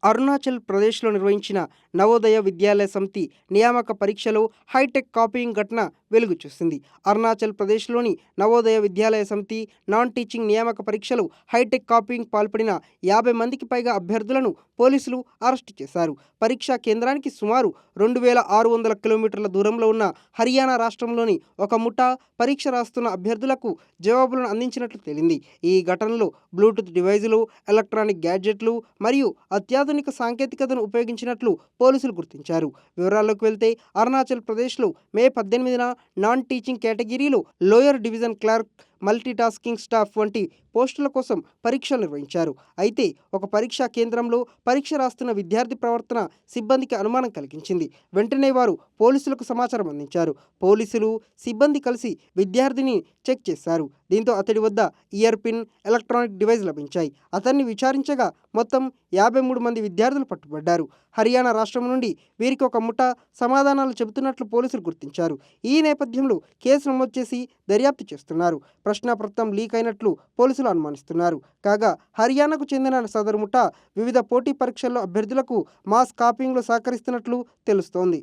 అరుణాచల్ ప్రదేశ్లో నిర్వహించిన నవోదయ విద్యాలయ సమితి నియామక పరీక్షలో హైటెక్ కాపీయింగ్ ఘటన వెలుగు చూసింది. అరుణాచల్ ప్రదేశ్లోని నవోదయ విద్యాలయ సమితి నాన్ టీచింగ్ నియామక పరీక్షలో హైటెక్ కాపీయింగ్ పాల్పడిన 50 మందికి పైగా అభ్యర్థులను పోలీసులు అరెస్టు చేశారు. పరీక్షా కేంద్రానికి సుమారు 2600 కిలోమీటర్ల దూరంలో ఉన్న హర్యానా రాష్ట్రంలోని ఒక ముఠా పరీక్ష రాస్తున్న అభ్యర్థులకు జవాబులను అందించినట్లు తేలింది. ఈ ఘటనలో బ్లూటూత్ డివైజులు, ఎలక్ట్రానిక్ గ్యాడ్జెట్లు మరియు అత్యాధునిక సాంకేతికతను ఉపయోగించినట్లు పోలీసులు గుర్తించారు. వివరాల్లోకి వెళ్తే అరుణాచల్ ప్రదేశ్లో మే 18న నాన్ టీచింగ్ కేటగిరీలో lower division clerk, multitasking staff వంటి పోస్టుల కోసం పరీక్షలు నిర్వహించారు. అయితే ఒక పరీక్షా కేంద్రంలో పరీక్ష రాస్తున్న విద్యార్థి ప్రవర్తన సిబ్బందికి అనుమానం కలిగించింది. వెంటనే వారు పోలీసులకు సమాచారం అందించారు. పోలీసులు, సిబ్బంది కలిసి విద్యార్థిని చెక్ చేశారు. దీంతో అతడి వద్ద ఇయర్ పిన్, ఎలక్ట్రానిక్ డివైస్ లభించాయి. అతన్ని విచారించగా మొత్తం 53 మంది విద్యార్థులు పట్టుబడ్డారు. హర్యానా రాష్ట్రం నుండి వీరికి ఒక ముఠా సమాధానాలు చెబుతున్నట్లు పోలీసులు గుర్తించారు. ఈ నేపథ్యంలో కేసు నమోదు చేసి దర్యాప్తు చేస్తున్నారు. ప్రశ్నాపత్రం లీక్ అయినట్లు పోలీసులు అనుమానిస్తున్నారు. కాగా హర్యానాకు చెందిన సదరు ముఠా వివిధ పోటీ పరీక్షల్లో అభ్యర్థులకు మాస్ కాపీయింగ్లో సహకరిస్తున్నట్లు తెలుస్తోంది.